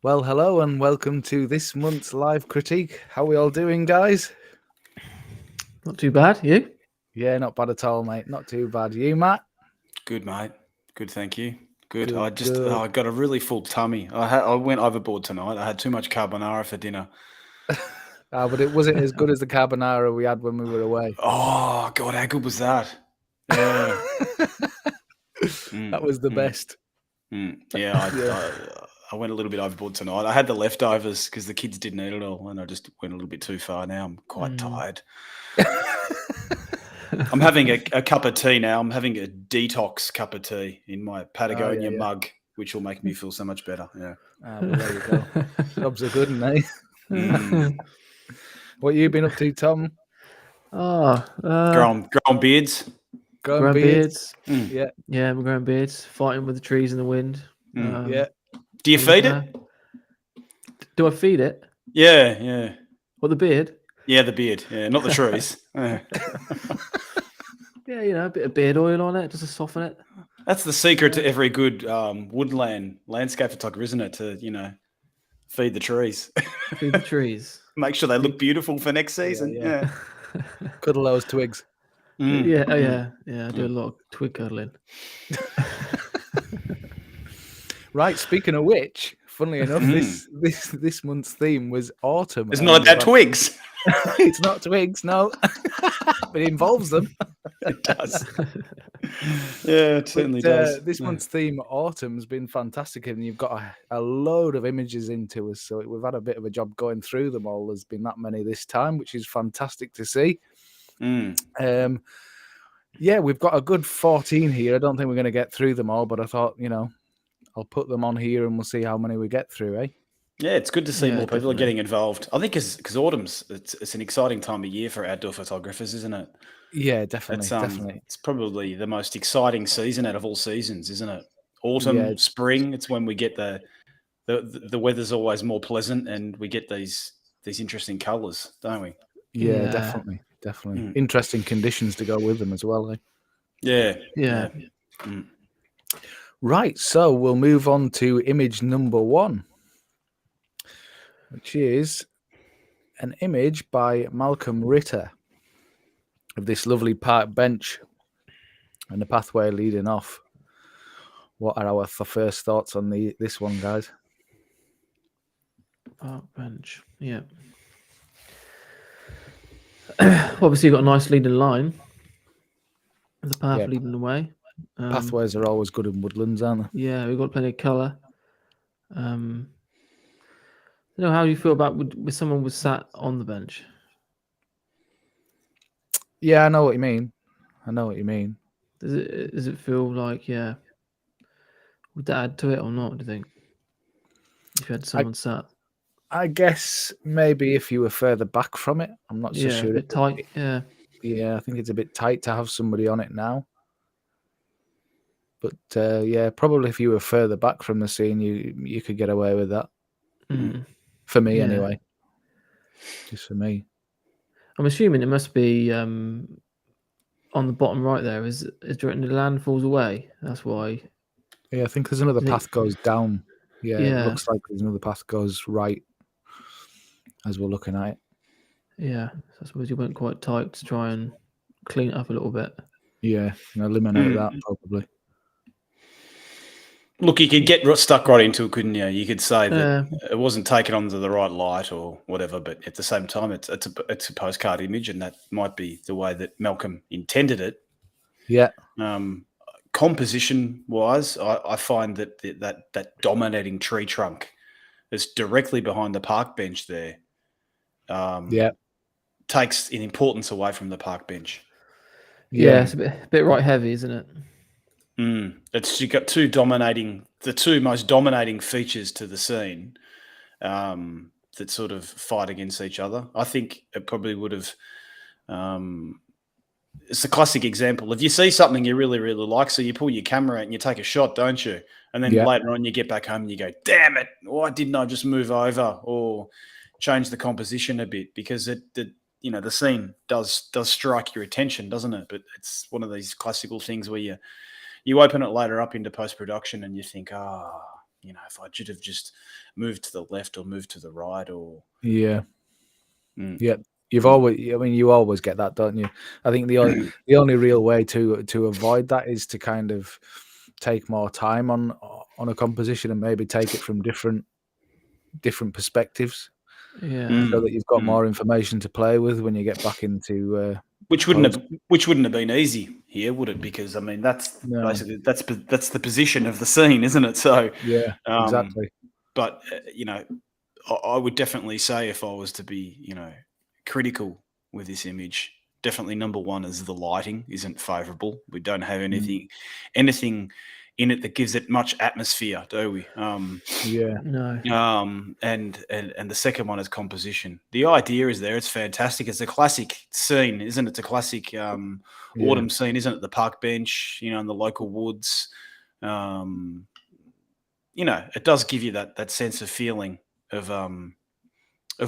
Well, hello and welcome to this month's live critique. How we all doing, guys? Not too bad. You? Yeah, not bad at all, mate. Not too bad. You, Matt? Good, mate. Good, thank you. Good. Good, good. I got a really full tummy. I went overboard tonight. I had too much carbonara for dinner. But it wasn't as good as the carbonara we had when we were away. Oh God, how good was that? Yeah. That was the best. Yeah, I went a little bit overboard tonight. I had the leftovers because the kids didn't eat it all, and I just went a little bit too far. Now I'm quite tired. I'm having a cup of tea now. I'm having a detox cup of tea in my Patagonia mug, which will make me feel so much better. Yeah. Well, there you go. Jobs are good, eh? What you been up to, Tom? Growing beards. Growing beards. Yeah, we're growing beards. Fighting with the trees in the wind. Yeah. Do you feed it? Do I feed it? Yeah. What, the beard? Yeah, the beard. Yeah, not the trees. Yeah, a bit of beard oil on it just to soften it. That's the secret to every good woodland landscape photographer, isn't it? To feed the trees. Feed the trees. Make sure they look beautiful for next season. Yeah. Cuddle those twigs. Yeah. I do a lot of twig cuddling. Right. Speaking of which, funnily enough, this month's theme was autumn. It's not about twigs. It's not twigs, no, but it involves them. It does. Yeah, it certainly does. This month's theme, autumn, has been fantastic, and you've got a load of images into us. So we've had a bit of a job going through them all. There's been that many this time, which is fantastic to see. Yeah, we've got a good 14 here. I don't think we're going to get through them all, but I thought, I'll put them on here and we'll see how many we get through, eh? Yeah, it's good to see more people are getting involved. I think because autumn's it's an exciting time of year for outdoor photographers, isn't it? Yeah, definitely. It's probably the most exciting season out of all seasons, isn't it? Autumn, spring. It's when we get the weather's always more pleasant, and we get these interesting colours, don't we? Yeah. Definitely. Interesting conditions to go with them as well, eh? Yeah. Right, so we'll move on to image number 1, which is an image by Malcolm Ritter of this lovely park bench and the pathway leading off. What are our first thoughts on this one, guys? Park bench, yeah. Obviously, you've got a nice leading line. The path leading the way. Pathways are always good in woodlands, aren't they? Yeah, we've got plenty of colour. How do you feel about with someone was sat on the bench? Yeah, I know what you mean. Does it feel like, would that add to it or not, do you think? If you had someone sat? I guess maybe if you were further back from it. I'm not so sure. A bit tight, yeah. Yeah, I think it's a bit tight to have somebody on it now. But probably if you were further back from the scene, you could get away with that. For me, anyway. Just for me. I'm assuming it must be on the bottom right there. Is during the land falls away? That's why. Yeah, I think there's another path goes down. Yeah, it looks like there's another path goes right as we're looking at it. Yeah, so I suppose you went quite tight to try and clean it up a little bit. Yeah, and eliminate that probably. Look, you could get stuck right into it, couldn't you? You could say that it wasn't taken onto the right light or whatever, but at the same time, it's a postcard image, and that might be the way that Malcolm intended it. Yeah. Composition-wise, I find that dominating tree trunk is directly behind the park bench there. Takes in importance away from the park bench. Yeah, it's a bit right heavy, isn't it? You've got the two most dominating features to the scene that sort of fight against each other. I think it probably would have. It's a classic example. If you see something you really, really like, so you pull your camera out and you take a shot, don't you? And then later on you get back home and you go, damn it, why didn't I just move over or change the composition a bit? Because the scene does strike your attention, doesn't it? But it's one of these classical things where you open it later up into post-production and you think, if I should have just moved to the left or moved to the right or yeah. You always get that, don't you? I think the only real way to avoid that is to kind of take more time on a composition and maybe take it from different perspectives. Yeah. So that you've got more information to play with when you get back into which wouldn't have been easy here, would it? Because I mean, basically that's the position of the scene, isn't it? So yeah, exactly. But I would definitely say, if I was to be critical with this image, definitely number one is the lighting isn't favourable. We don't have anything in it that gives it much atmosphere, do we? Yeah. No. And the second one is composition. The idea is there; it's fantastic. It's a classic scene, isn't it? It's a classic autumn scene, isn't it? The park bench, in the local woods. It does give you that sense of feeling of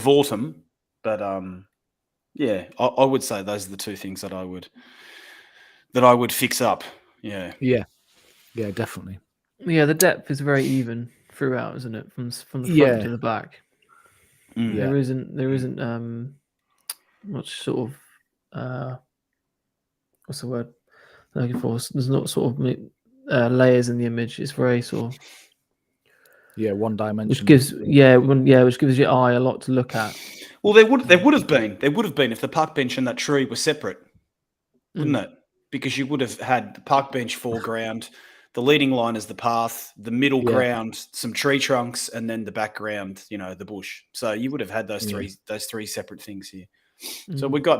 autumn. But I would say those are the two things that I would fix up. Yeah. Yeah, definitely. Yeah, the depth is very even throughout, isn't it? From the front to the back. There isn't much sort of what's the word I'm looking for? There's not sort of layers in the image. It's very sort of one dimension. Which gives your eye a lot to look at. Well, there would have been if the park bench and that tree were separate, wouldn't it? Because you would have had the park bench foreground, the leading line is the path, the middle ground, some tree trunks, and then the background, the bush. So you would have had those three separate things here. So we've got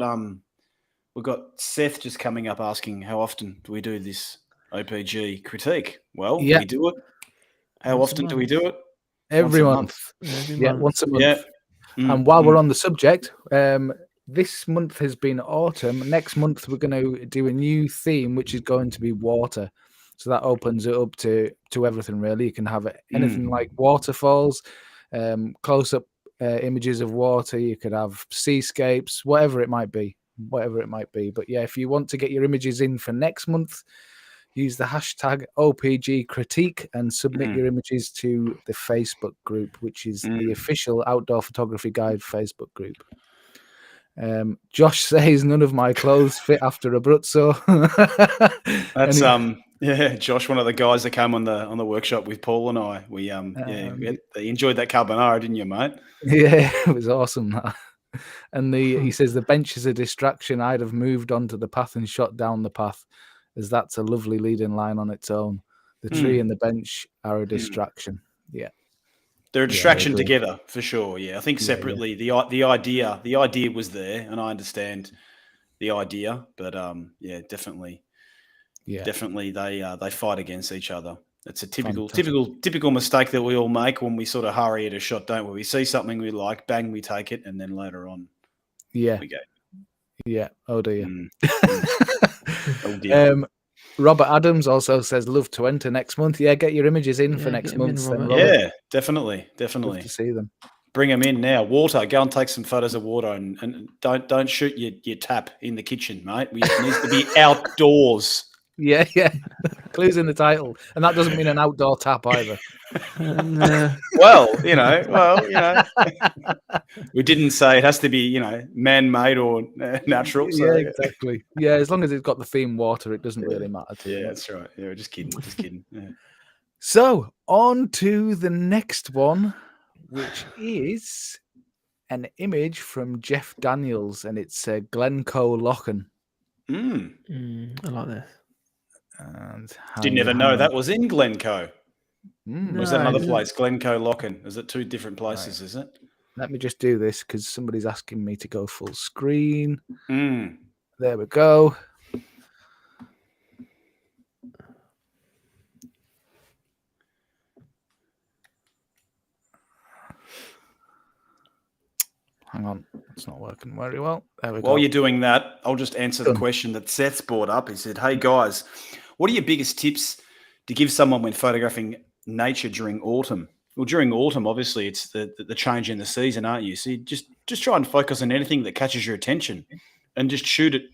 Seth just coming up asking, how often do we do this OPG critique? Well, we do it. How often do we do it? Every month. Once a month. Yeah. And while we're on the subject, this month has been autumn. Next month, we're going to do a new theme, which is going to be water. So that opens it up to everything, really. You can have anything like waterfalls, close-up images of water. You could have seascapes, whatever it might be. But yeah, if you want to get your images in for next month, use the hashtag OPG critique and submit your images to the Facebook group, which is the official Outdoor Photography Guide Facebook group. Josh says none of my clothes fit after Abruzzo. That's Josh, one of the guys that came on the workshop with Paul and I. We enjoyed that carbonara, didn't you, mate? Yeah, it was awesome. That. And he says the bench is a distraction. I'd have moved onto the path and shot down the path, as that's a lovely leading line on its own. The tree and the bench are a distraction. Yeah. They're a distraction together, for sure. Yeah, I think separately the idea was there, and I understand the idea, but definitely they fight against each other. It's a typical mistake that we all make when we sort of hurry at a shot, don't we? We see something we like, bang, we take it, and then later on, we go. Yeah. Oh dear. Oh dear. Robert Adams also says, love to enter next month. Yeah, get your images in for next month. Yeah, definitely. Love to see them. Bring them in now. Water. Go and take some photos of water, and don't shoot your tap in the kitchen, mate. It needs to be outdoors. Yeah. Clues in the title, and that doesn't mean an outdoor tap either. Well, we didn't say it has to be, man-made or natural. So. Yeah, exactly. Yeah, as long as it's got the theme water, it doesn't really matter to you. Yeah, that's right. Yeah, just kidding. Yeah. So on to the next one, which is an image from Jeff Daniels, and it's Glen Coe Lochen. I like this. And didn't ever know that was in Glen Coe. Was that another place? Glen Coe Lochen. Is it two different places? Right. Is it? Let me just do this because somebody's asking me to go full screen. There we go. Hang on, it's not working very well. There we go. While you're doing that, I'll just answer the question that Seth's brought up. He said, hey guys, what are your biggest tips to give someone when photographing nature during autumn? Well, during autumn, obviously, it's the change in the season, aren't you? So you just try and focus on anything that catches your attention and just shoot it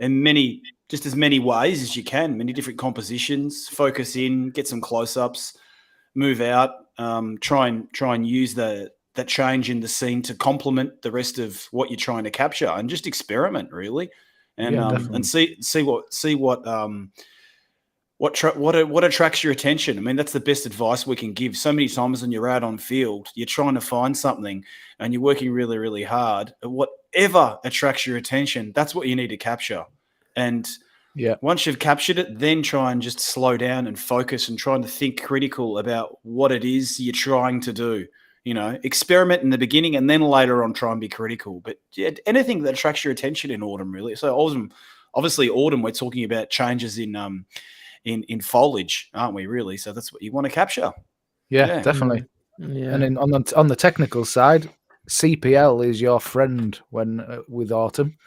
in as many ways as you can, many different compositions, focus in, get some close-ups, move out, try and use that change in the scene to complement the rest of what you're trying to capture, and just experiment really, and see what attracts your attention. I mean, that's the best advice we can give. So many times when you're out on field, you're trying to find something and you're working really, really hard. Whatever attracts your attention, that's what you need to capture. And once you've captured it, then try and just slow down and focus and trying to think critical about what it is you're trying to do. Experiment in the beginning and then later on try and be critical. But anything that attracts your attention in autumn, really. So obviously autumn, we're talking about changes in foliage, aren't we, really? So that's what you want to capture. Yeah. Definitely. Yeah. And then on the technical side, CPL is your friend with autumn.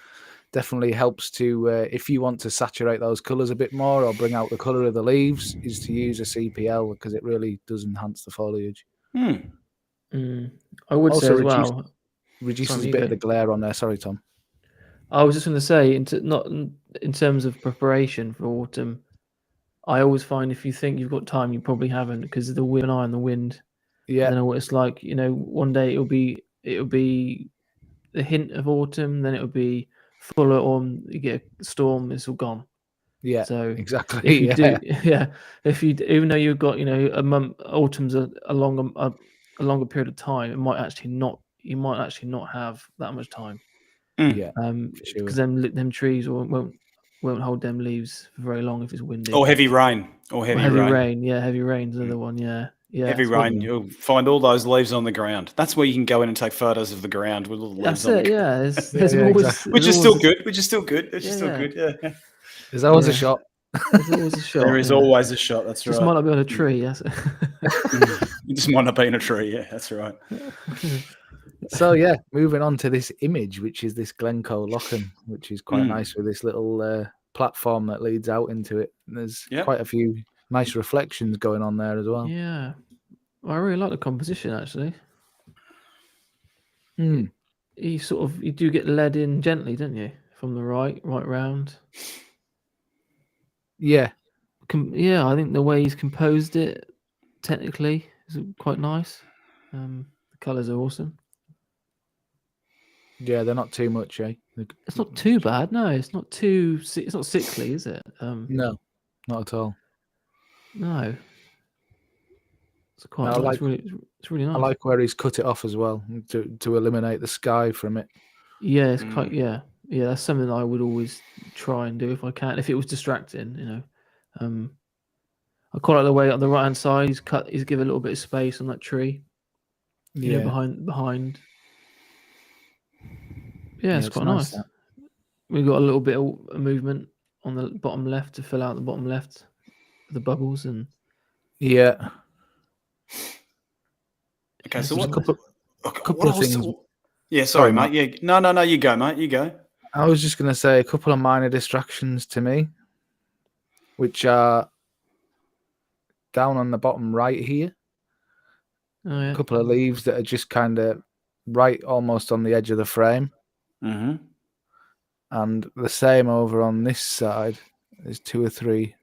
Definitely helps to, if you want to saturate those colours a bit more or bring out the colour of the leaves, is to use a CPL, because it really does enhance the foliage. I would say as well, reduces a bit of the glare on there. Sorry, Tom. I was just going to say, not in terms of preparation for autumn, I always find if you think you've got time, you probably haven't, because of the wind, eye on the wind. Yeah. I don't know what it's like. One day it'll be the hint of autumn, then it'll be full of autumn. You get a storm, it's all gone. Yeah. So exactly. If you if you even though you've got a month, autumn's a longer period of time, it might actually not. You might actually not have that much time. Yeah. Because them trees won't hold them leaves for very long if it's windy. Or heavy rain. Heavy rain. Yeah, heavy rain's another one. Yeah. Heavy rain, you'll find all those leaves on the ground. That's where you can go in and take photos of the ground with all the leaves on the ground. There's always, which is still good. Yeah. There's always a shot. There's always a shot. There is always a shot. That's right. Just might not be on a tree. Yes. You just might not be in a tree. Yeah, that's right. So moving on to this image, which is this Glen Coe Locham, which is quite nice with this little platform that leads out into it. And there's quite a few nice reflections going on there as well. Yeah, I really like the composition actually. You do get led in gently, don't you, from the right round? Yeah. I think the way he's composed it technically is quite nice. The colours are awesome. Yeah, they're not too much, eh? It's not too bad. No, it's not sickly, is it? No, not at all. No. It's quite nice. It's really nice. I like where he's cut it off as well to eliminate the sky from it. Yeah, it's quite yeah. That's something I would always try and do if I can. If it was distracting, I quite like the way on the right hand side he's given a little bit of space on that tree. Behind. Yeah, it's quite nice. We've got a little bit of movement on the bottom left to fill out the bottom left of the bubbles and. Yeah. Okay, so a couple of things. Yeah, sorry, mate. Yeah, no, you go, mate. You go. I was just going to say a couple of minor distractions to me, which are down on the bottom right here. Oh, yeah. A couple of leaves that are just kind of right almost on the edge of the frame. Mm-hmm. And the same over on this side. There's 2 or 3,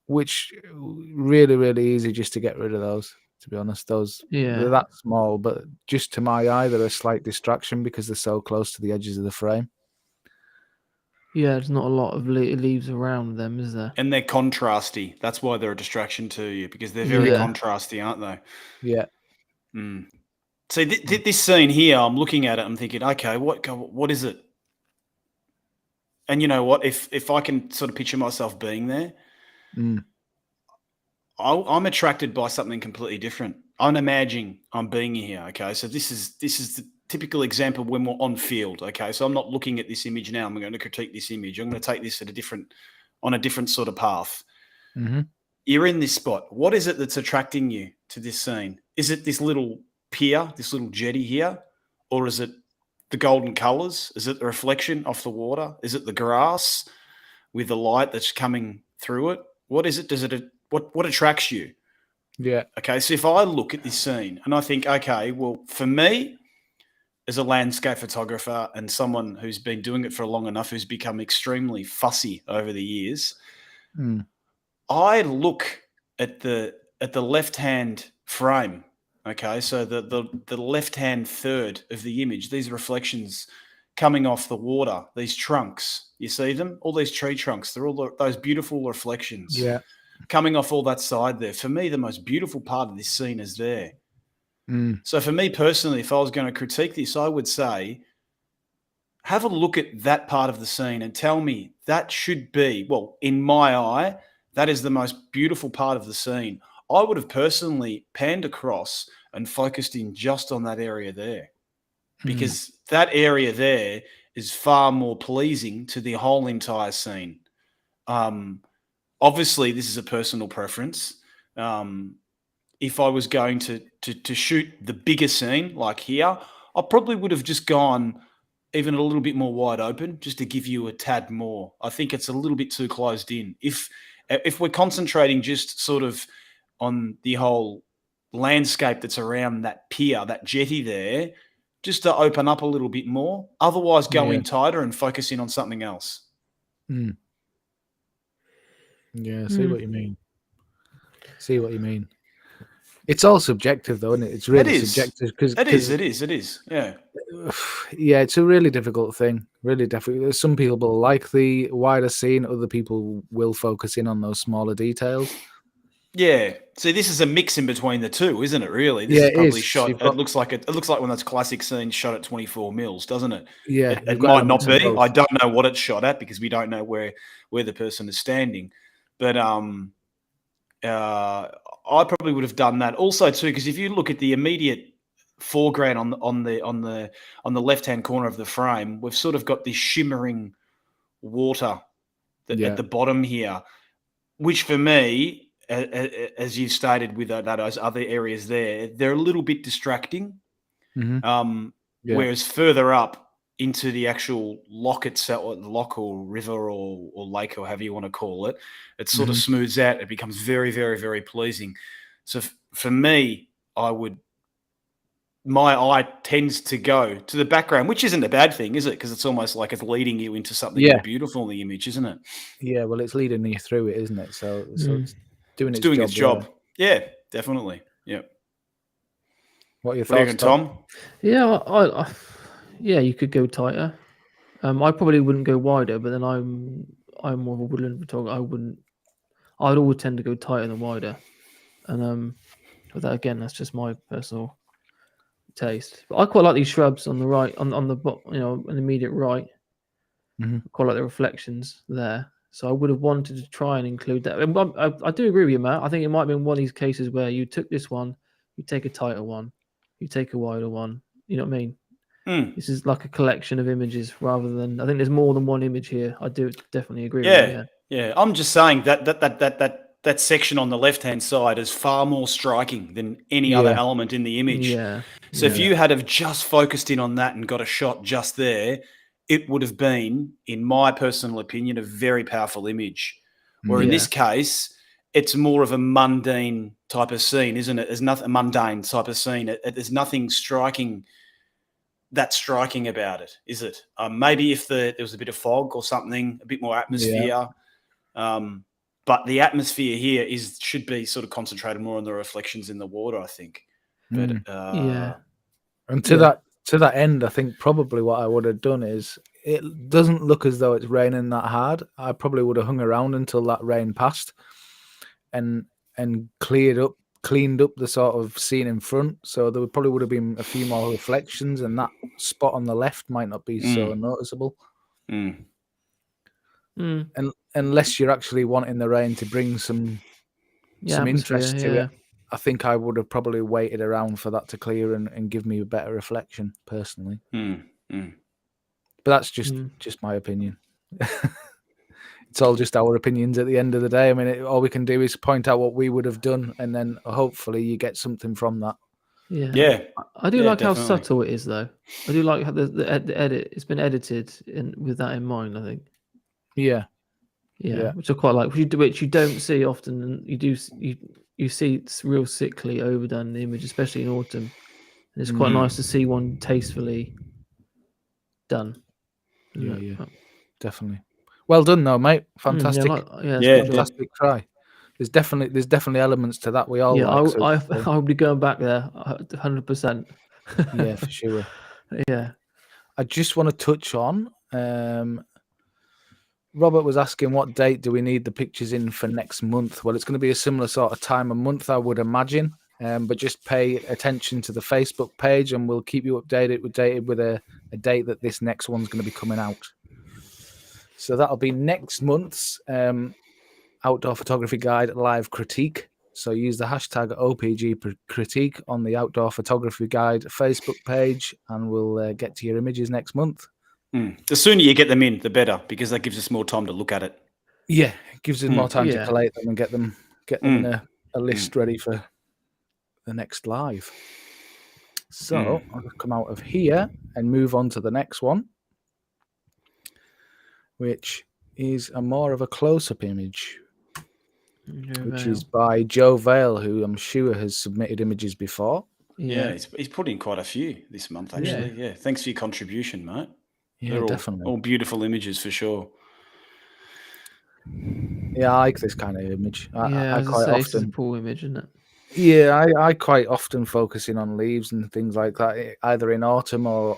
which really, really easy just to get rid of those. To be honest, they're that small, but just to my eye, they're a slight distraction because they're so close to the edges of the frame. Yeah, there's not a lot of leaves around them, is there? And they're contrasty. That's why they're a distraction to you, because they're very contrasty, aren't they? Yeah. See, this scene here, I'm looking at it, I'm thinking, okay, what is it? And you know what? If I can sort of picture myself being there, I'm attracted by something completely different. I'm imagining I'm being here. Okay, so this is the typical example when we're on field. Okay, so I'm not looking at this image now. I'm going to critique this image. I'm going to take this on a different sort of path. Mm-hmm. You're in this spot. What is it that's attracting you to this scene? Is it this little pier, this little jetty here, or is it the golden colours? Is it the reflection off the water? Is it the grass with the light that's coming through it? What is it? What attracts you? Yeah. Okay, so if I look at this scene and I think, okay, well, for me, as a landscape photographer and someone who's been doing it for long enough, who's become extremely fussy over the years, I look at the left-hand frame Okay, so the left-hand third of the image, these reflections coming off the water, these trunks, you see them? All these tree trunks, they're all those beautiful reflections coming off all that side there. For me, the most beautiful part of this scene is there. So for me personally, if I was going to critique this, I would say, have a look at that part of the scene and tell me that should be, well, in my eye, that is the most beautiful part of the scene. I would have personally panned across and focused in just on that area there, because that area there is far more pleasing to the whole entire scene. Obviously, this is a personal preference. If I was going to shoot the bigger scene like here, I probably would have just gone even a little bit more wide open just to give you a tad more. I think it's a little bit too closed in. If we're concentrating just sort of on the whole landscape that's around that pier, that jetty there, just to open up a little bit more. Otherwise, go in tighter and focus in on something else. Yeah, I see what you mean. See what you mean. It's all subjective, though, isn't it? It's really subjective. It is. Yeah. Yeah, it's a really difficult thing. Really difficult. Some people like the wider scene. Other people will focus in on those smaller details. Yeah. See, this is a mix in between the two, isn't it? Really, this is probably shot. It looks like one of those classic scenes shot at 24 mils, doesn't it? Yeah, it might not be. I don't know what it's shot at because we don't know where the person is standing. But I probably would have done that also too, because if you look at the immediate foreground on the left-hand corner of the frame, we've sort of got this shimmering water at the bottom here, which for me, as you've stated with those other areas there, they're a little bit distracting. Whereas further up into the actual lock itself, lock or river or lake or however you want to call it, it sort of smooths out. It becomes very, very, very pleasing. So for me, my eye tends to go to the background, which isn't a bad thing, is it? Because it's almost like it's leading you into something more beautiful in the image, isn't it? Yeah, well, it's leading you through it, isn't it? So it's doing its job. Yeah, definitely. Yeah. What are your thoughts, Tom? Yeah, yeah, you could go tighter. I probably wouldn't go wider, but then I'm more of a woodland photographer. I'd always tend to go tighter than wider, and but that again, that's just my personal taste. But I quite like these shrubs on the right, on the an immediate right. I quite like the reflections there. So I would have wanted to try and include that. I do agree with you, Matt. I think it might have been one of these cases where you took this one, you take a tighter one, you take a wider one. You know what I mean? This is like a collection of images rather than. I think there's more than one image here. I do definitely agree with you. Yeah. I'm just saying that section on the left-hand side is far more striking than any other element in the image. Yeah. So if you had have just focused in on that and got a shot just there, it would have been, in my personal opinion, a very powerful image. Where in this case, it's more of a mundane type of scene, isn't it? There's nothing mundane type of scene. There's nothing striking about it, is it? Maybe if there was a bit of fog or something, a bit more atmosphere. But the atmosphere here should be sort of concentrated more on the reflections in the water, I think. But and to that end, I think probably what I would have done is, it doesn't look as though it's raining that hard. I probably would have hung around until that rain passed, and cleaned up the sort of scene in front. So there probably would have been a few more reflections, and that spot on the left might not be so noticeable. And unless you're actually wanting the rain to bring some interest to it, I think I would have probably waited around for that to clear and give me a better reflection personally. But that's just my opinion. It's all just our opinions at the end of the day. I mean, all we can do is point out what we would have done, and then hopefully you get something from that. Yeah. I do like how subtle it is, though. I do like how the edit, it's been edited with that in mind, I think. Yeah. Which I quite like, which you don't see often. And you see it's real sickly overdone, the image, especially in autumn. And it's quite nice to see one tastefully done. Yeah, definitely. Well done, though, mate. Fantastic. Fantastic try. there's definitely elements to that we all like. I'll be going back there 100%. Yeah, for sure. Yeah. I just want to touch on. Robert was asking what date do we need the pictures in for next month? Well, it's going to be a similar sort of time of month, I would imagine. But just pay attention to the Facebook page, and we'll keep you updated with a date that this next one's going to be coming out. So that'll be next month's Outdoor Photography Guide live critique. So use the hashtag OPG critique on the Outdoor Photography Guide Facebook page, and we'll get to your images next month. The sooner you get them in, the better, because that gives us more time to look at it. Yeah, it gives us more time to collate them and get them in a list ready for the next live. So I'll come out of here and move on to the next one, which is a more of a close-up image, which is by Joe Vale, who I'm sure has submitted images before. Yeah, he's put in quite a few this month, actually. Yeah, thanks for your contribution, mate. Yeah, they're definitely all beautiful images for sure. Yeah, I like this kind of image. I quite often. It's a cool image, isn't it? Yeah, I quite often focus in on leaves and things like that, either in autumn or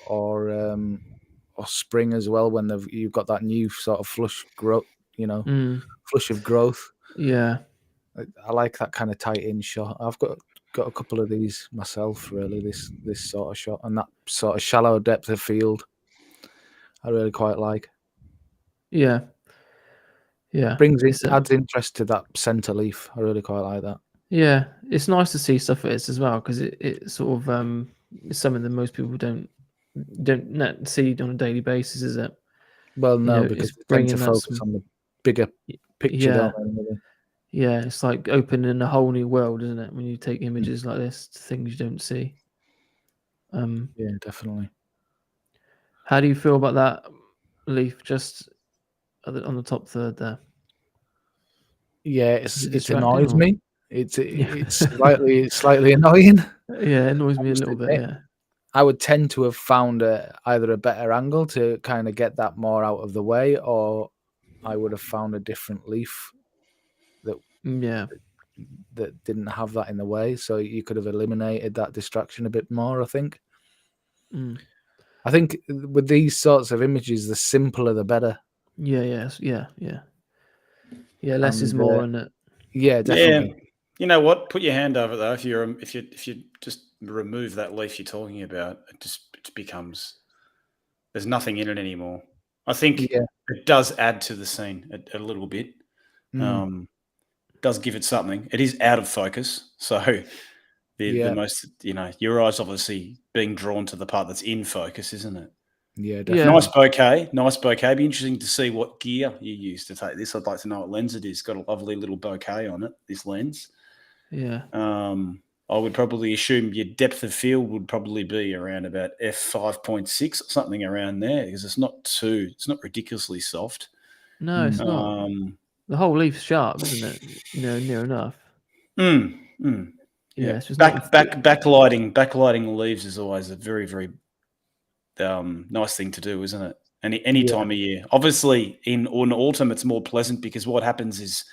spring as well, when you've got that new sort of flush growth, flush of growth. Yeah, I like that kind of tight in shot. I've got a couple of these myself, really. This sort of shot and that sort of shallow depth of field, I really quite like. Yeah. Adds interest to that center leaf. I really quite like that. Yeah, it's nice to see stuff like this as well, because it sort of is something that most people don't see on a daily basis, is it? Well, no, because they tend to focus on the bigger picture, don't they? Yeah, it's like opening a whole new world, isn't it? When you take images like this, things you don't see. Yeah, definitely. How do you feel about that leaf just on the top third there? Yeah, it annoys me. It's slightly annoying. Yeah, it annoys me a little bit. Yeah, I would tend to have found either a better angle to kind of get that more out of the way, or I would have found a different leaf that didn't have that in the way, so you could have eliminated that distraction a bit more, I think. I think with these sorts of images, the simpler the better. Yeah, less is more, isn't it? Yeah, definitely. Yeah. You know what? Put your hand over though. If you just remove that leaf you're talking about, it becomes, there's nothing in it anymore. I think it does add to the scene a little bit. Does give it something. It is out of focus, so the most, your eyes obviously being drawn to the part that's in focus, isn't it? Yeah, definitely. Nice bouquet. Be interesting to see what gear you use to take this. I'd like to know what lens it is. Got a lovely little bouquet on it, this lens. Yeah. I would probably assume your depth of field would probably be around about f5.6 or something around there, because it's not ridiculously soft. No, it's not. The whole leaf's sharp, isn't it? Near enough. Yeah. It's just backlighting leaves is always a very, very nice thing to do, isn't it? Any time of year. Obviously, in autumn, it's more pleasant, because what happens is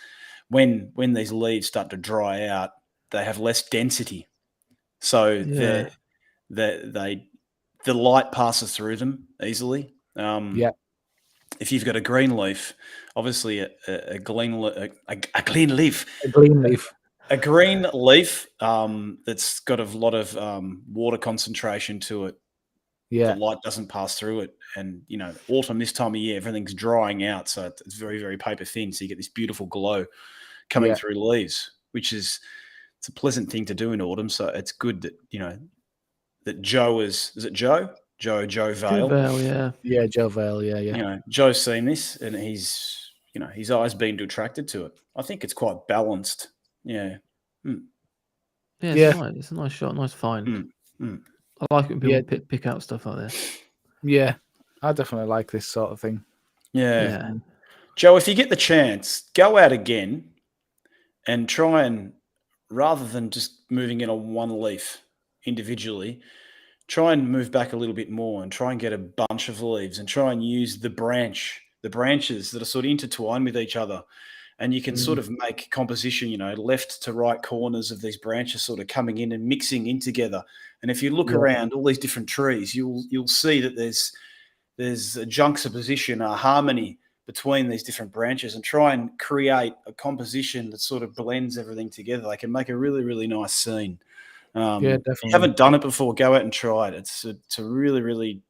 when these leaves start to dry out, they have less density, so the light passes through them easily. If you've got a green leaf, obviously a green leaf that's got a lot of water concentration to it. The light doesn't pass through it, and autumn, this time of year, everything's drying out, so it's very, very paper thin, so you get this beautiful glow coming through leaves, which is, it's a pleasant thing to do in autumn. So it's good that that Joe is it Joe Vale? Joe Vale, yeah, Joe Vale, yeah. Joe's seen this, and he's his eyes been attracted to it. I think it's quite balanced. Yeah. It's a nice shot, nice find. I like it when people pick out stuff like this. Yeah, I definitely like this sort of thing. Yeah. Joe, if you get the chance, go out again and try and, rather than just moving in on one leaf individually, try and move back a little bit more and try and get a bunch of leaves and try and use the branches that are sort of intertwined with each other, and you can sort of make composition, left to right corners of these branches sort of coming in and mixing in together. And if you look around all these different trees, you'll see that there's a juxtaposition, a harmony between these different branches, and try and create a composition that sort of blends everything together. They can make a really, really nice scene. Yeah, definitely. If you haven't done it before, go out and try it. It's a really, really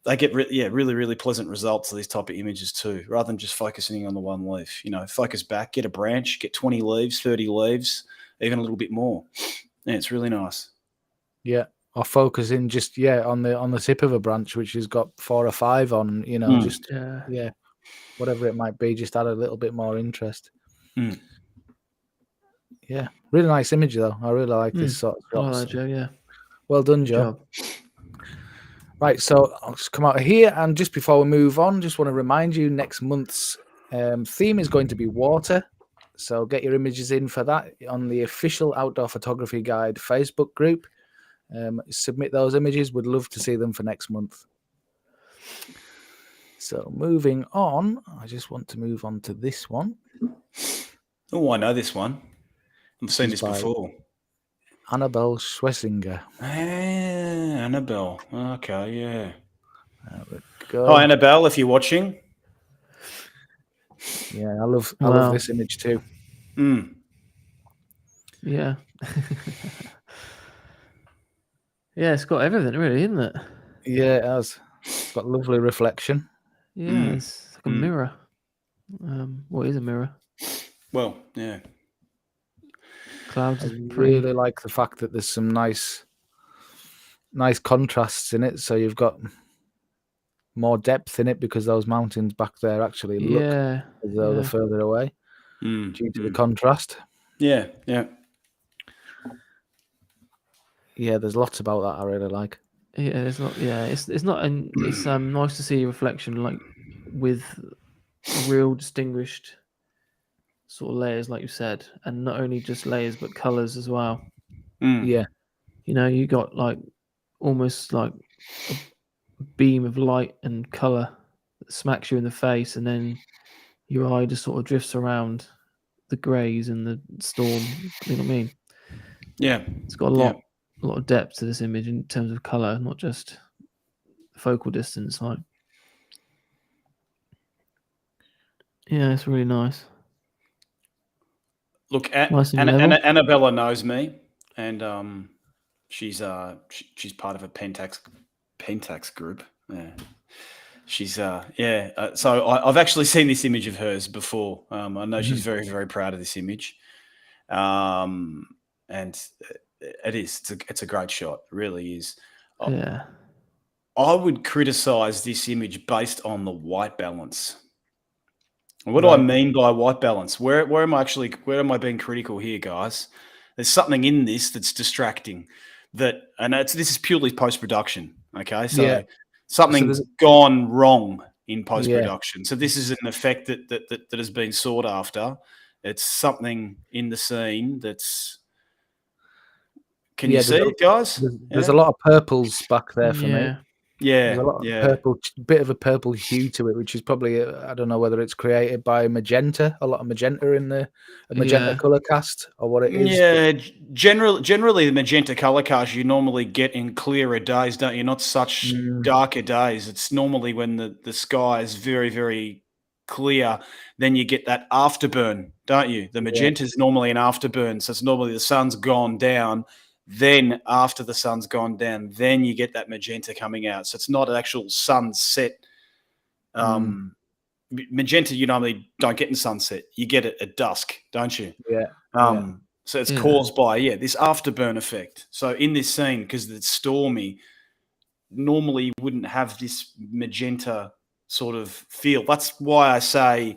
they get really, really pleasant results of these type of images too, rather than just focusing on the one leaf. Focus back, get a branch, get 20 leaves, 30 leaves, even a little bit more. Yeah, it's really nice. Yeah, or focusing just on the tip of a branch which has got 4 or 5 on. Just whatever it might be, just add a little bit more interest. Yeah, really nice image though. I really like this sort of shot. Oh, Joe, yeah. Well done, Joe. Right, so I'll just come out of here, and just before we move on, just want to remind you next month's theme is going to be water. So get your images in for that on the official Outdoor Photography Guide Facebook group. Submit those images. We'd love to see them for next month. So moving on, I just want to move on to this one. Oh, I know this one. I've seen this before. Annabelle Schlesinger. Annabelle. Okay, yeah. There we go. Oh, Annabelle, if you're watching. Yeah, I love this image too. Yeah. Yeah, it's got everything, really, isn't it? Yeah, it has. It's got lovely reflection. Yeah, it's like a mirror. What is a mirror? Well, yeah. Clouds. I really like the fact that there's some nice contrasts in it. So you've got more depth in it because those mountains back there actually look as though they're further away due to the contrast. Yeah. Yeah, there's lots about that I really like. Yeah, it's not. Yeah, it's not. It's nice to see a reflection like with real distinguished sort of layers, like you said, and not only just layers but colors as well. Yeah, you got like almost like a beam of light and color that smacks you in the face, and then your eye just sort of drifts around the greys and the storm. You know what I mean? Yeah, it's got a lot of depth to this image in terms of color, not just focal distance. Like, yeah, it's really nice. Look, Annabella knows me, and she's part of a Pentax group. Yeah, she's so I've actually seen this image of hers before. I know she's very, very proud of this image, and it's a great shot. It really is. Yeah, I would criticize this image based on the white balance. What do I mean by white balance? Where am I being critical here, guys? There's something in this that's distracting. This is purely post-production. Okay, so something's gone wrong in post-production. Yeah. So this is an effect that has been sought after. It's something in the scene that's. Can you see it, guys? There's a lot of purples back there for me. Yeah, there's a lot of purple, bit of a purple hue to it, which is probably I don't know whether it's created by magenta, a lot of magenta in the magenta color cast, or what it is. Yeah, generally the magenta color cast you normally get in clearer days, don't you? Not such darker days. It's normally when the sky is very, very clear, then you get that afterburn, don't you? The magenta is normally an afterburn, so it's normally the sun's gone down. Then after the sun's gone down, then you get that magenta coming out. So it's not an actual sunset. Magenta you normally don't get in sunset. You get it at dusk, don't you? Yeah. So it's caused by this afterburn effect. So in this scene, because it's stormy, normally you wouldn't have this magenta sort of feel. That's why I say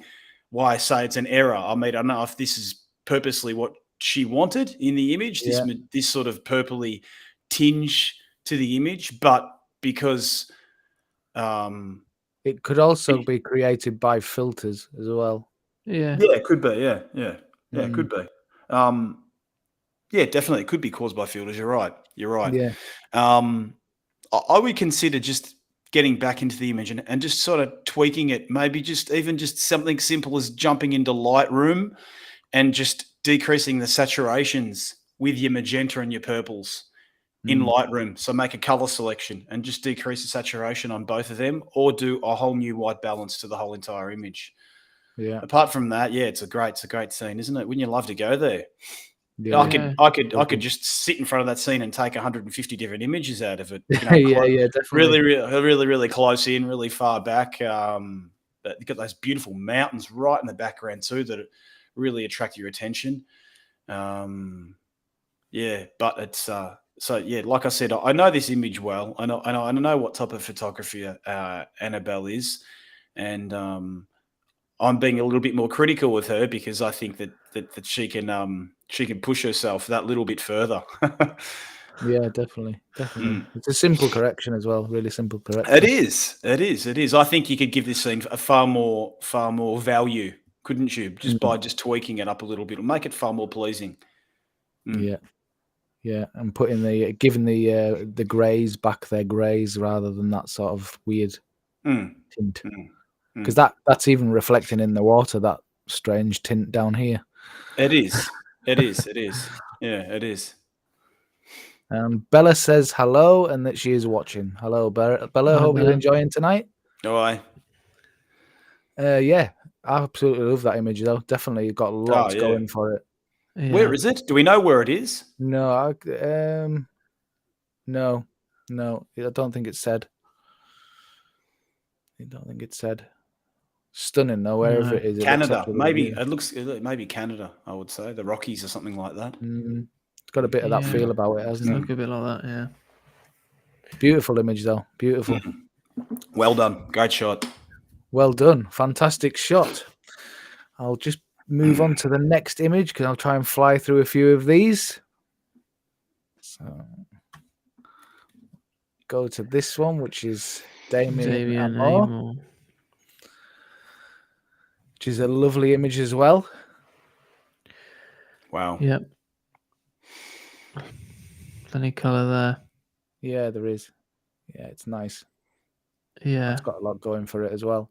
it's an error. I mean, I don't know if this is purposely what she wanted in the image, this sort of purpley tinge to the image, but because it could also be created by filters as well. It could be. It could be. Definitely, it could be caused by filters. You're right. Yeah. I would consider just getting back into the image and just sort of tweaking it. Maybe just something simple as jumping into Lightroom and just decreasing the saturations with your magenta and your purples in Lightroom. So make a color selection and just decrease the saturation on both of them, or do a whole new white balance to the whole entire image. Yeah. Apart from that, yeah, it's a great scene, isn't it? Wouldn't you love to go there? Yeah. I could just sit in front of that scene and take 150 different images out of it. Yeah, definitely. Really close in, really far back. But you've got those beautiful mountains right in the background too that really attract your attention. Yeah, but it's so yeah. Like I said, I know this image well. I know what type of photography Annabelle is, and I'm being a little bit more critical with her because I think that she can push herself that little bit further. Yeah, definitely. It's a simple correction as well. Really simple correction. It is. I think you could give this scene a far more value, couldn't you? Just by just tweaking it up a little bit, it'll make it far more pleasing. Yeah, and giving the greys back their greys rather than that sort of weird tint. Because that's even reflecting in the water, that strange tint down here. It is. Yeah, it is. Bella says hello and that she is watching. Hello, Bella. Hi, hope you're enjoying tonight. Oh, aye. Yeah, I absolutely love that image though. Definitely got lots going for it. Yeah. Where is it? Do we know where it is? No, no, I don't think it's said. Stunning though, wherever it is. Canada, maybe it looks maybe Canada. I would say the Rockies or something like that. It's got a bit of that feel about it, hasn't it? Look a bit like that, yeah. Beautiful image though, beautiful. Well done, great shot. Well done, fantastic shot. I'll just move on to the next image because I'll try and fly through a few of these. So go to this one, which is Damien Amor, which is a lovely image as well. Wow. Yep. Plenty of colour there. Yeah, there is. Yeah, it's nice. Yeah. It's got a lot going for it as well.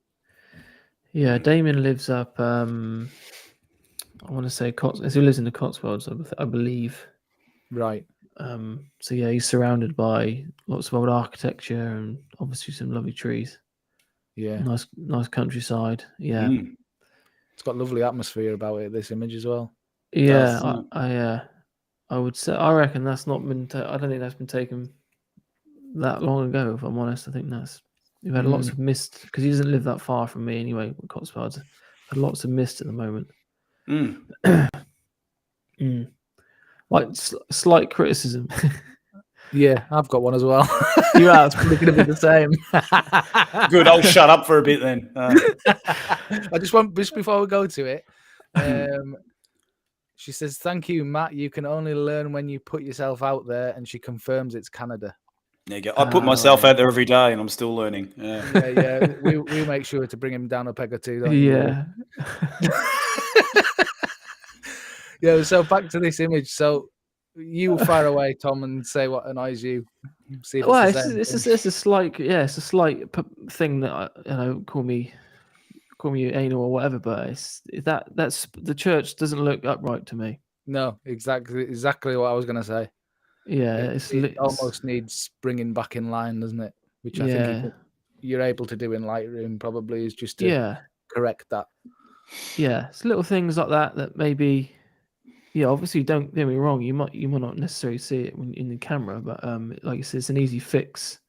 Yeah, Damien lives up, I want to say he lives in the Cotswolds, I believe. Right. So yeah, he's surrounded by lots of old architecture and obviously some lovely trees. Yeah. Nice countryside. Yeah. It's got lovely atmosphere about it, this image as well. Yeah, I would say, I reckon that's not been, I don't think that's been taken that long ago, if I'm honest. I think you've had lots of mist, because he doesn't live that far from me anyway, Cotswolds. Had lots of mist at the moment. Like slight criticism. Yeah, I've got one as well. You are. It's probably going to be the same. Good. I'll shut up for a bit then. I just before we go to it, she says, "Thank you, Matt. You can only learn when you put yourself out there," and she confirms it's Canada. There you go. I put myself out there every day, and I'm still learning. Yeah. We make sure to bring him down a peg or two. Don't yeah. Yeah. So back to this image. So you fire away, Tom, and say what annoys you. See if it's a slight thing that call me anal or whatever, but that's the church doesn't look upright to me. No, exactly what I was going to say. Yeah, it almost needs bringing back in line, doesn't it? Which I think you're able to do in Lightroom probably, is just to correct that. Yeah, it's little things like that maybe. Yeah, obviously, don't get me wrong. You might not necessarily see it in the camera, but like you said, it's an easy fix.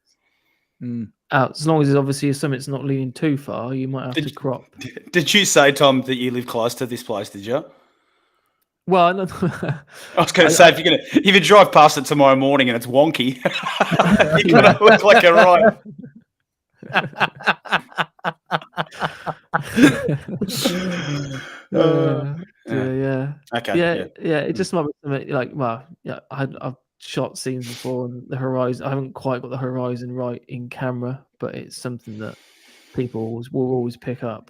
Out as long as something's not leaning too far, you might have to crop. Did you say, Tom, that you live close to this place? Did you? Well, no, I was going to say, if you drive past it tomorrow morning and it's wonky, you're going to look like a right. Yeah. Okay. Yeah. It just might be something like, I've shot scenes before, and the horizon. I haven't quite got the horizon right in camera, but it's something that people will always pick up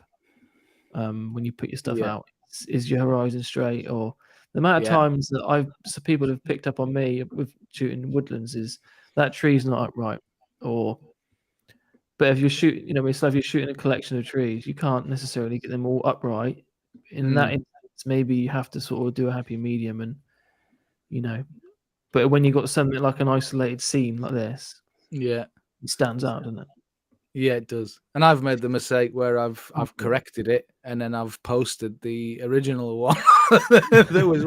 when you put your stuff out. Is your horizon straight? Or the amount of times that people have picked up on me with shooting woodlands is that tree's not upright, or But if you're shooting, if you're shooting a collection of trees, you can't necessarily get them all upright. In that instance, maybe you have to sort of do a happy medium, and But when you got something like an isolated scene like this, it stands out, doesn't it? Yeah, it does. And I've made the mistake where I've corrected it and then I've posted the original one. There was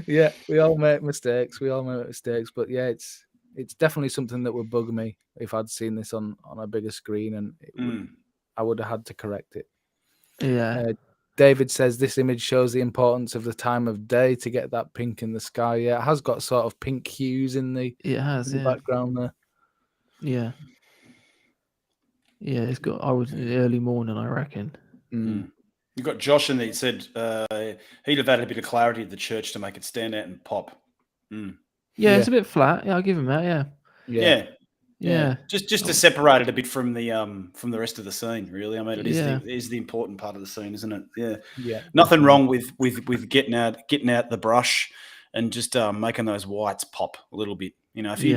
yeah. We all make mistakes. But yeah, it's definitely something that would bug me if I'd seen this on a bigger screen, and I would have had to correct it. Yeah. David says this image shows the importance of the time of day to get that pink in the sky. Yeah, it has got sort of pink hues in the background there. Yeah. Yeah, it's got. I was in the early morning, I reckon. You've got Josh in there. He said he'd have added a bit of clarity to the church to make it stand out and pop. Yeah, it's a bit flat. Yeah, I'll give him that. Yeah. Just to separate it a bit from the rest of the scene, really. I mean, it is the important part of the scene, isn't it? Yeah. Nothing wrong with getting out the brush and just making those whites pop a little bit. If you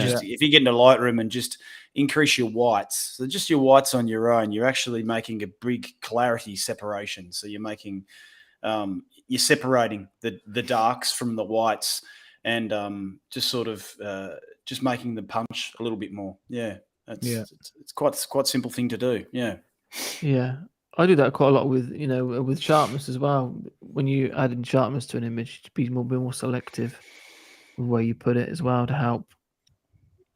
get into Lightroom and just increase your whites, so just your whites on your own, you're actually making a big clarity separation. So you're making you're separating the darks from the whites, and just sort of just making them punch a little bit more. It's quite a simple thing to do. Yeah, I do that quite a lot with sharpness as well. When you add in sharpness to an image, to be more selective with where you put it as well to help.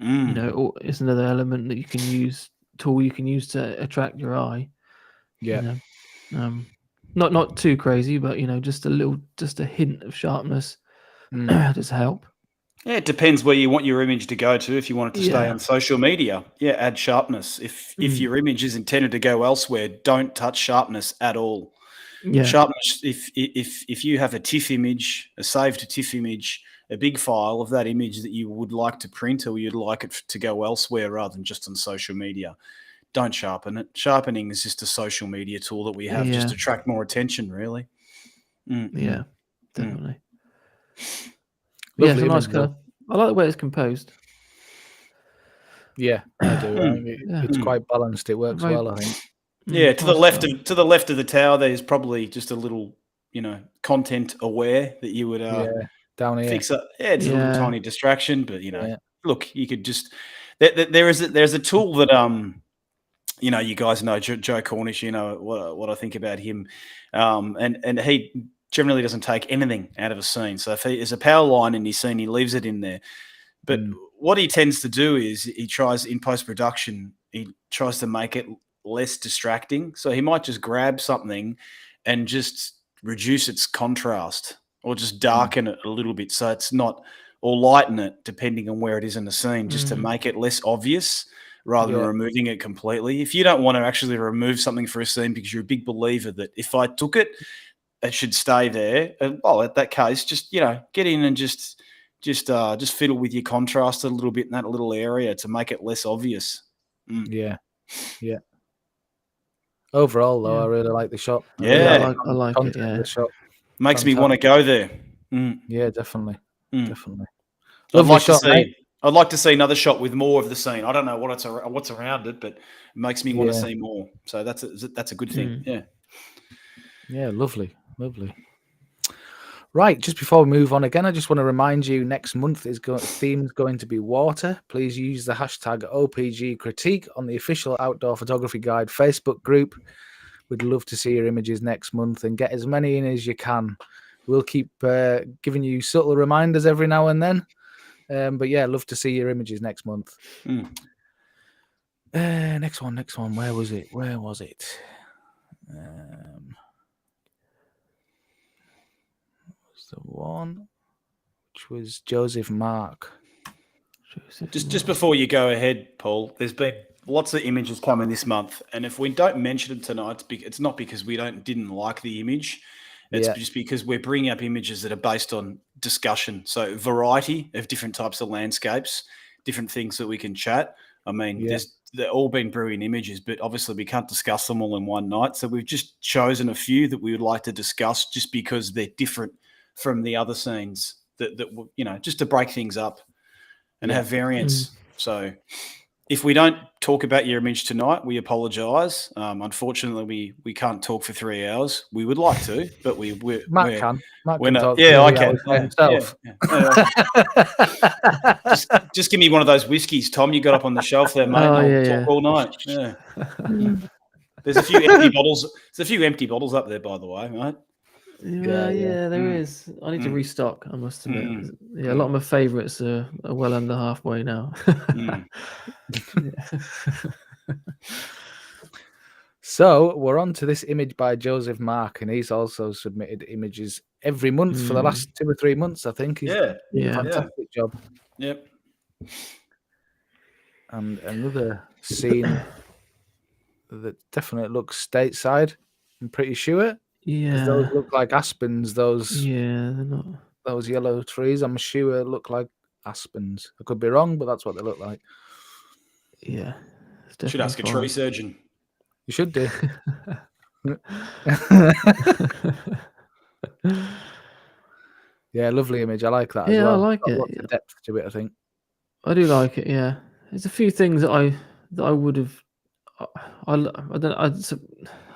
It's another element that you can use, tool you can use to attract your eye. Not too crazy, but just a hint of sharpness does help. Yeah, it depends where you want your image to go to. If you want it to stay on social media, add sharpness. If your image is intended to go elsewhere, don't touch sharpness at all. Sharpness, if you have a TIFF image, a saved TIFF image, a big file of that image that you would like to print, or you'd like it to go elsewhere rather than just on social media, don't sharpen it. Sharpening is just a social media tool that we have just to attract more attention, really. Yeah, definitely. Lovely it's a nice colour. I like the way it's composed. Yeah, I do. It's quite balanced. It works well, I think. Yeah, to the left of the tower, there's probably just a little, content aware that you would down here fix up. Yeah, it's a little tiny distraction, but look, you could just there's a tool that you guys know Joe Cornish. What I think about him, and he generally doesn't take anything out of a scene. So if there's a power line in his scene, he leaves it in there. But what he tends to do is he tries in post-production, he tries to make it less distracting. So he might just grab something and just reduce its contrast, or just darken it a little bit so it's not, or lighten it depending on where it is in the scene, just to make it less obvious rather than removing it completely. If you don't want to actually remove something for a scene because you're a big believer that if I took it, it should stay there, at that case, just get in and just fiddle with your contrast a little bit in that little area to make it less obvious. Yeah. Overall, though, I really like the shot. I like it. Yeah, the shot makes me want to go there. Yeah, definitely. I'd like to see another shot with more of the scene. I don't know what's around it, but it makes me want to see more. So that's a good thing. Yeah, lovely. Right, just before we move on again, I just want to remind you next month theme is going to be water. Please use the hashtag OPG critique on the official Outdoor Photography Guide Facebook group. We'd love to see your images next month and get as many in as you can. We'll keep giving you subtle reminders every now and then. But yeah, love to see your images next month. Next one. Where was it? The one which was Joseph Mark. Just before you go ahead, Paul, there's been lots of images coming this month, and if we don't mention it tonight, it's not because we didn't like the image. It's just because we're bringing up images that are based on discussion. So variety of different types of landscapes, different things that we can chat. I mean, they've all been brilliant images, but obviously we can't discuss them all in one night. So we've just chosen a few that we would like to discuss just because they're different from the other scenes that just to break things up and have variance. So if we don't talk about your image tonight, we apologise. Unfortunately, we can't talk for 3 hours. We would like to, but Matt can we're not. talk. Yeah, I 3 can. hours by himself. Just give me one of those whiskies, Tom. You got up on the shelf there, mate. I'll talk all night. Yeah. There's a few empty bottles. There's a few empty bottles up there, by the way, mate. Yeah, there is. I need to restock, I must admit. A lot of my favourites are well under halfway now. So we're on to this image by Joseph Mark, and he's also submitted images every month for the last 2 or 3 months, I think. He's done a fantastic job. Yep. And another scene that definitely looks stateside, I'm pretty sure. Yeah. Those look like aspens, they're not. Those yellow trees, I'm sure look like aspens. I could be wrong, but that's what they look like. Yeah. Should ask a tree surgeon. You should do. Yeah, lovely image. I like that as well. I like it. Lots of depth to it, I think. I do like it, yeah. There's a few things that I would have I don't know,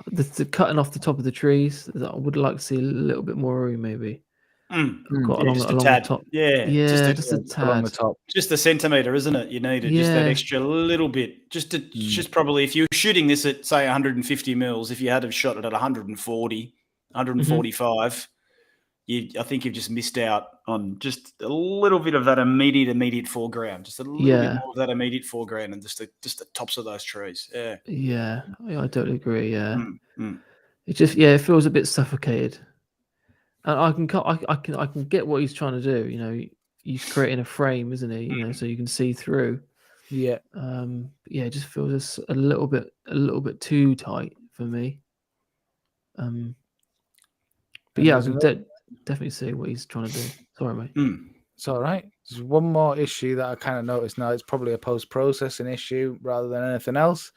the cutting off the top of the trees that I would like to see a little bit more room, maybe. Just a tad. Top. Yeah, just a tad along the top. Just a centimetre, isn't it? You need it. Just that extra little bit. Just probably if you're shooting this at say 150 mils, if you had have shot it at 140, 145, I think you've just missed out on just a little bit of that immediate foreground. Just a little bit more of that immediate foreground, and just the tops of those trees. Yeah. I totally agree. Yeah. It just it feels a bit suffocated. And I can get what he's trying to do. You know, he's creating a frame, isn't he? You know, so you can see through. Yeah. It just feels a little bit too tight for me. But yeah, I can definitely see what he's trying to do. Sorry, mate. It's all right. There's one more issue that I kind of noticed now. It's probably a post-processing issue rather than anything else.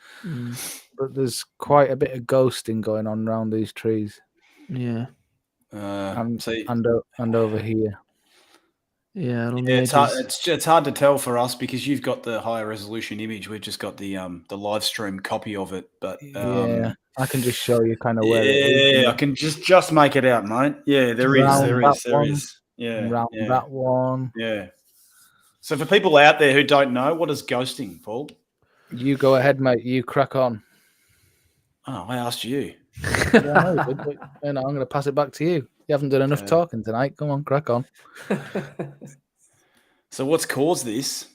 But there's quite a bit of ghosting going on around these trees. Yeah. And over here. Yeah, it's hard to tell for us because you've got the higher resolution image. We've just got the live stream copy of it. But I can just show you kind of where it is. Yeah, I can just make it out, mate. Yeah, there is. Yeah, that one. Yeah. So for people out there who don't know, what is ghosting, Paul? You go ahead, mate. You crack on. Oh, I asked you. I'm going to pass it back to you. You haven't done enough talking tonight. Come on, crack on. So what's caused this?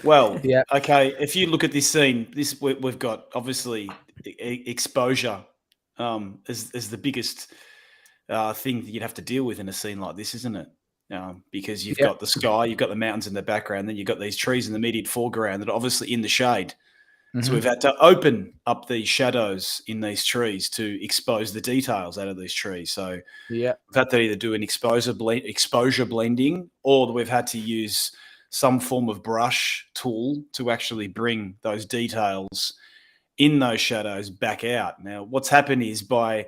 Well, okay, if you look at this scene, we've got obviously exposure is the biggest thing that you'd have to deal with in a scene like this, isn't it? Because you've got the sky, you've got the mountains in the background, then you've got these trees in the immediate foreground that are obviously in the shade. So we've had to open up these shadows in these trees to expose the details out of these trees. So we've had to either do an exposure blending, or we've had to use some form of brush tool to actually bring those details in those shadows back out. Now, what's happened is by